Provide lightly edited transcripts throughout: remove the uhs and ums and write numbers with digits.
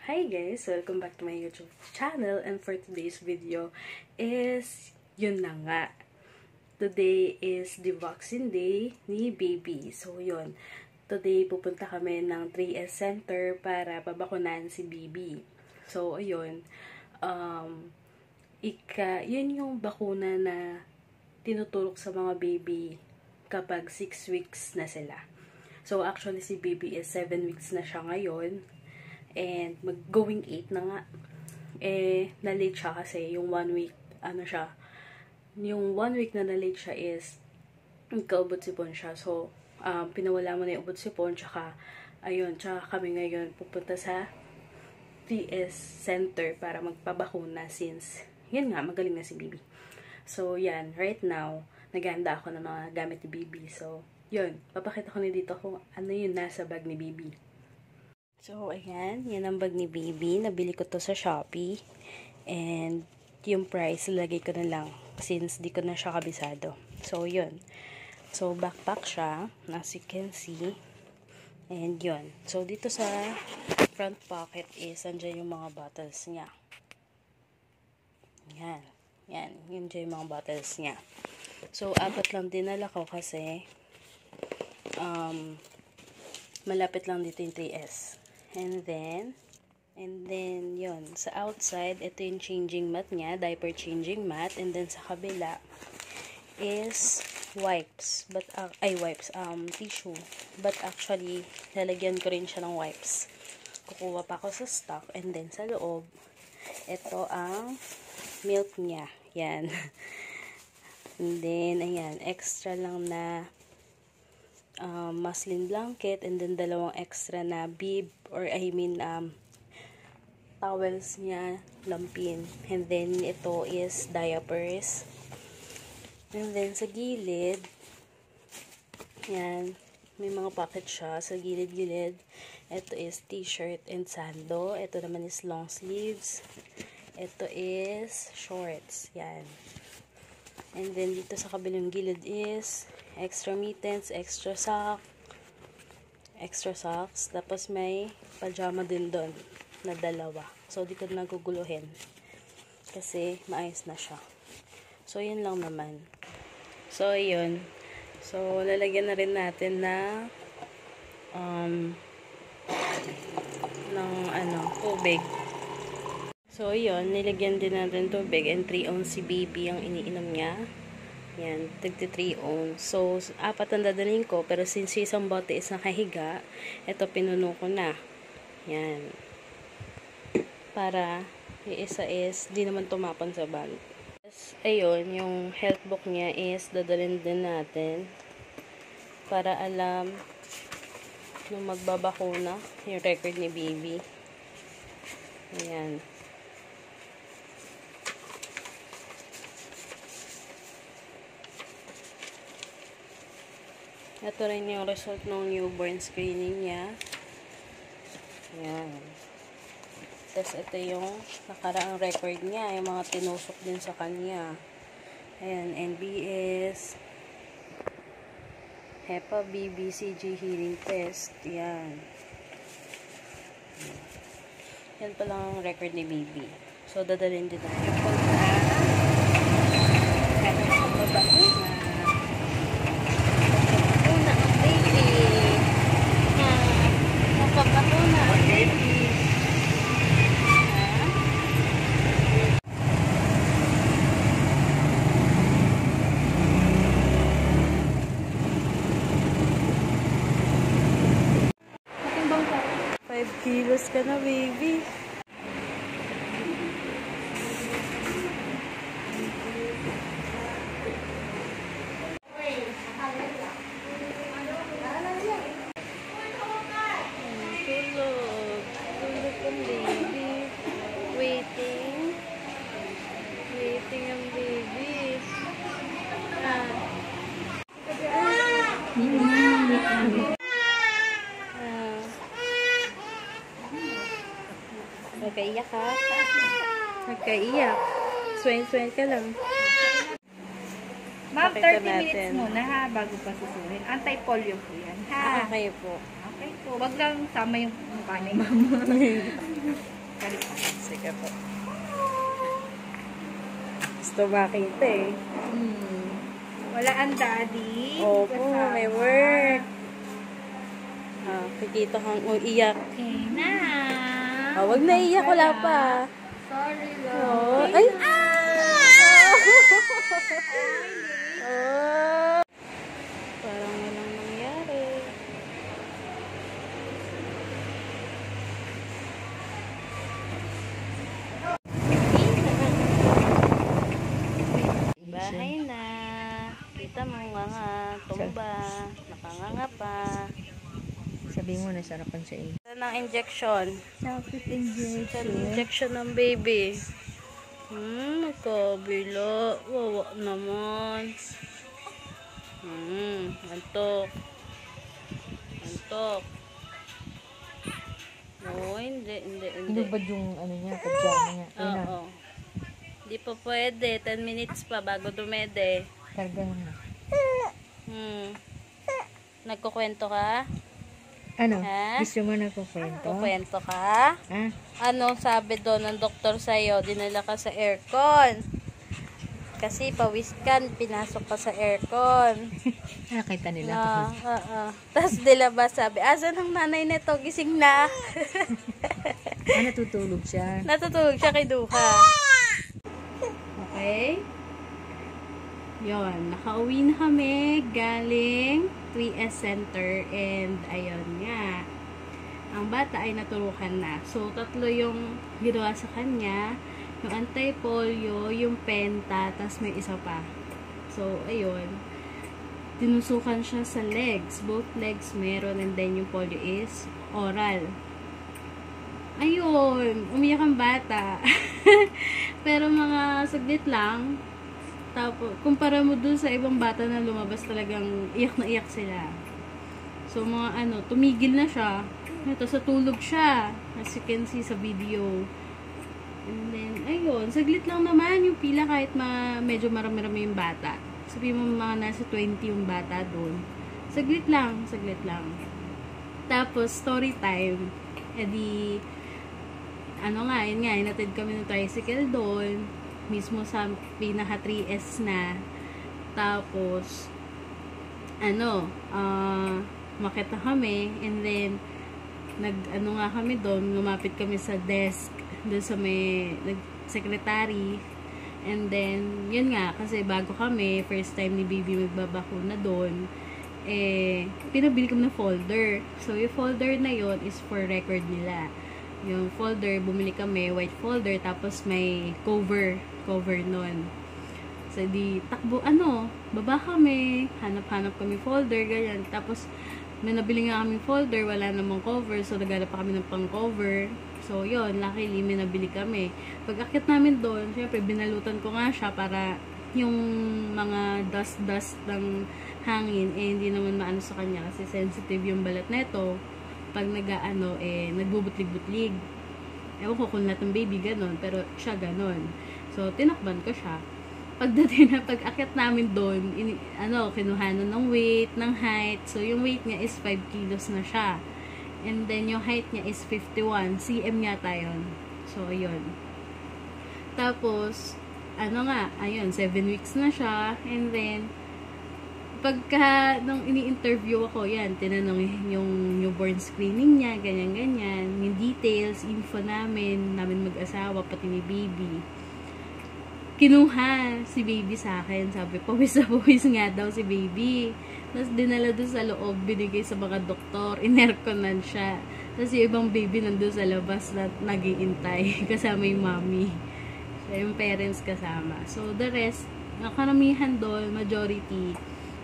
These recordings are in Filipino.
Hi guys! Welcome back to my YouTube channel, and for today's video is, yun na nga. Today is the vaccine day ni baby. So yun, today pupunta kami ng 3S Center para pabakunan si baby. So ayun, yun yung bakuna na tinutulok sa mga baby kapag 6 weeks na sila. So actually si baby is 7 weeks na siya ngayon. And mag-going 8 na nga. Na-late siya kasi yung 1 week, yung 1 week na na-late siya is nagka-ubot-sipon siya. So, pinawala mo na yung ubot-sipon, tsaka kami ngayon pupunta sa 3S Center para magpabakuna since, yun nga, magaling na si baby. So, yan, right now, naghahanda ako ng mga gamit ni baby. So, yun, papakita ko na dito kung ano yung nasa bag ni baby. So, ayan. Yan ang bag ni baby. Nabili ko to sa Shopee. And, yung price, lagay ko na lang. Since, di ko na siya kabisado. So, yun. So, backpack siya. As you can see. And, yun. So, dito sa front pocket is, andyan yung mga bottles niya. Yan. Yan. Yun dyan yung mga bottles niya. So, 4 lang dinala ko kasi, malapit lang dito yung 3S. And then, yun, sa outside, ito yung changing mat niya, diaper changing mat, and then sa kabila is wipes, tissue, but actually, lalagyan ko rin siya ng wipes. Kukuha pa ako sa stock, and then sa loob, ito ang milk niya, yan. And then, ayan, extra lang na muslin blanket, and then 2 extra na bib, or towels niya, lampin. And then, ito is diapers. And then, sa gilid, yan, may mga pocket siya sa gilid-gilid. Ito is t-shirt and sando. Ito naman is long sleeves. Ito is shorts. Yan. And then, dito sa kabilang gilid is extra mittens, extra socks, tapos may pajama din doon na 2. So, di ko naguguluhin kasi maayos na siya. So, yun lang naman. So, yun. So, lalagyan na rin natin na tubig. So, yun. Nilagyan din natin tubig, and 3 ounce si baby ang iniinom niya. Yan, 3 ounce. So, 4 ang dadalhin ko, pero since isang bote is nakahiga, ito pinuno ko na. Yan. Para, yung isa is, di naman tumapon sa bag. Ayun, yung health book niya is, dadalhin din natin. Para alam, nung magbabakuna, yung record ni baby. Ayan. Ito rin yung result ng newborn screening niya. Ayan. Tapos ito yung nakaraang record niya. Yung mga tinusok din sa kanya. Ayan, NBS, HEPA, BCG hearing test. Ayan. Yan pa lang ang record ni baby. So, dadalhin din natin. Kilos ka na, baby. Tulog ang baby. Waiting ang baby. Nagkaiyak ka? Nagkaiyak. Swain-swain ka lang. Ma'am, 30 minutes muna ha, bago pa susuhin. Anti-polio po yan, ha? Okay po. Okay po. Wag lang sama yung mukha ni mama. Sige po. Gusto makita eh. Wala ang daddy. Opo, Kasama. may work. Kikita kang uiyak. Okay na. Wag na iyak, wala pa. Sorry lang. Oh, Okay ay! na. Parang walang nangyari. Bahay na. Kita mo nga tumba. Nakanganga pa. Sabihin mo na sarapan sa iyo. Ito ng injection. Selfish Ito injection. ng injection ng baby. Kabila. Wawa naman. Antok. Antok. Oo, hindi. Inubad yung ano niya, pajama niya. Ayun na. Oo. Hindi pa pwede. 10 minutes pa bago dumede. Karga na. Nagkukwento ka? Ano? Ha? Gusto mo na kukwento? Kukwento ka? Ah? Anong sabi doon ng doktor sa'yo? Dinala ka sa aircon. Kasi pawis ka, pinasok ka sa aircon. Nakita nila. Tapos dilabas sabi, asan ang nanay nito? Gising na. Natutulog siya. Natutulog siya kay Duha. Okay? Yon, nakauwi na kami galing 3S Center and ayun nga. Ang bata ay naturukan na. So, 3 yung ginawa sa kanya. Yung anti-polio, yung penta, tas may isa pa. So, ayun. Tinusukan siya sa legs. Both legs meron and then yung polio is oral. Ayun. Umiyak ang bata. Pero mga saglit lang. Tapos, kumpara mo dun sa ibang bata na lumabas talagang iyak na iyak sila. So, mga tumigil na siya. Ito, sa tulog siya. As you can see sa video. And then, ayun, saglit lang naman yung pila kahit medyo marami-rami yung bata. Sabihin mo mga nasa 20 yung bata doon. Saglit lang. Tapos, story time. E di, yun nga, inatid kami ng tricycle doon. Mismo sa pinaka 3S na. Tapos, umakyat na kami. And then, nga kami doon, lumapit kami sa desk. Doon sa may secretary. And then, yun nga, kasi bago kami, first time ni baby magbabakuna doon, pinabili kami ng folder. So, yung folder na yun is for record nila. Yung folder, bumili kami, white folder, tapos may cover nun. So, di, takbo, baba kami, hanap-hanap kami folder, ganyan. Tapos, may nabili nga kami folder, wala namang cover, so naghanap pa kami ng pang-cover. So, yun, luckily, may nabili kami. Pag akit namin doon, syempre, binalutan ko nga siya para yung mga dust ng hangin, hindi naman maano sa kanya kasi sensitive yung balat neto. Pag nagbubutlig-butlig. Ewan ko kung lahat ng baby ganon, pero siya ganon. So, tinakban ko siya. Pag-akit namin doon, kinuhanan ng weight, ng height. So, yung weight niya is 5 kilos na siya. And then, yung height niya is 51 cm yata yun. So, ayun. Tapos, 7 weeks na siya. And then, nung ini-interview ako, tinanong yung newborn screening niya, ganyan-ganyan. Yung details, info namin mag-asawa, pati ni baby. Kinuha si baby sa akin. Sabi, pawis na pawis nga daw si baby. Tapos dinala doon sa loob, binigay sa mga doktor, inerconan siya. Tapos yung ibang baby nandun sa labas na nag-iintay, kasama yung mommy. So, yung parents kasama. So, the rest, karamihan doon, majority,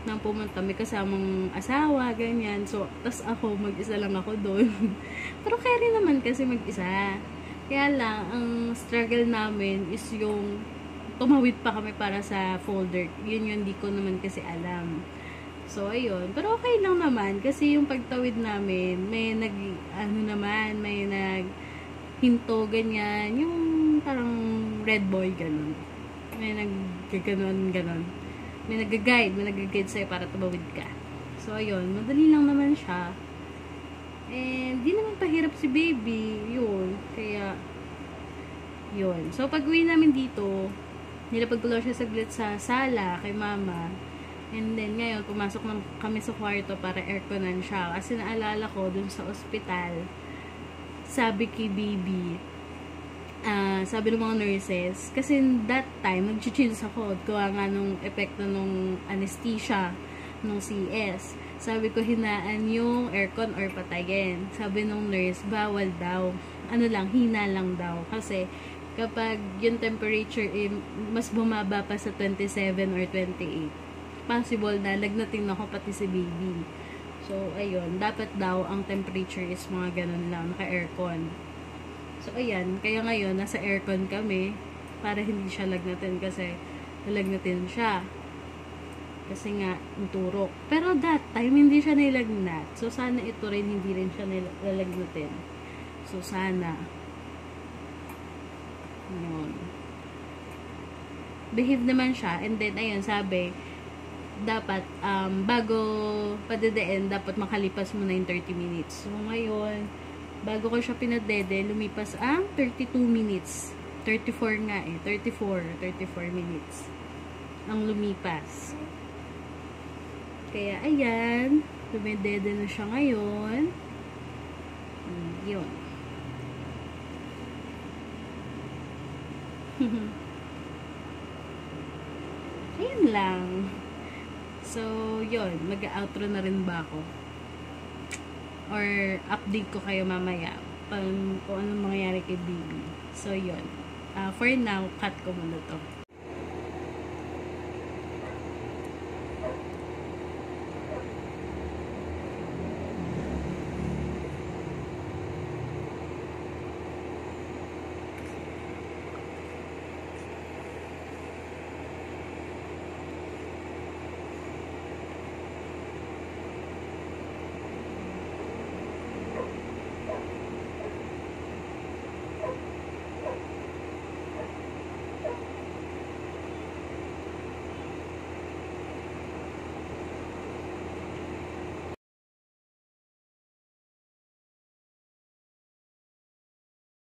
nang pumunta, may kasamang asawa, ganyan. So, tas ako, mag-isa lang ako doon. Pero carry naman kasi mag-isa. Kaya lang, ang struggle namin is yung tumawid pa kami para sa folder. Yun yung di ko naman kasi alam. So, ayun. Pero okay lang naman kasi yung pagtawid namin, may may hinto, ganyan. Yung parang red boy, ganun. May ganon. May nag-guide sa'yo para tumawid ka. So, ayun. Madali lang naman siya. And, di naman pahirap si baby. Yun. Kaya, yun. So, pag uwi namin dito, nilapag ko lang siya saglit sa sala kay mama. And then, ngayon, pumasok na kami sa kwarto para airconan siya. Kasi naalala ko, dun sa ospital, sabi kay baby, sabi ng mga nurses, kasi that time, nag-chills ako. Gawa nga nung epekto nung anesthesia, nung CS. Sabi ko, hinaan yung aircon or patayin. Sabi nung nurse, bawal daw. Ano lang, hina lang daw. Kasi, kapag yung temperature mas bumaba pa sa 27 or 28, possible na lagnatin ako pati si baby. So, ayun, dapat daw ang temperature is mga ganun lang, naka-aircon. So, ayan, kaya ngayon, nasa aircon kami para hindi siya lagnatin kasi nalagnatin siya. Kasi nga, turok. Pero that time, hindi siya nilagnat. So, sana ito rin, hindi rin siya nilalagnatin. So, sana. Yun. Behave naman siya. And then, ayun, sabi, dapat, bago padedeen, dapat makalipas mo na yung 30 minutes. So, ngayon, bago ko siya pinadede, lumipas ang 32 minutes. 34 nga eh. 34 minutes. Ang lumipas. Kaya, ayan. Dumedede na siya ngayon. Yun. Ayan lang. So, yun. Mag-outro na rin ba ako? Or, update ko kayo mamaya kung anong mangyayari kay baby. So, yun. For now, cut ko muna to.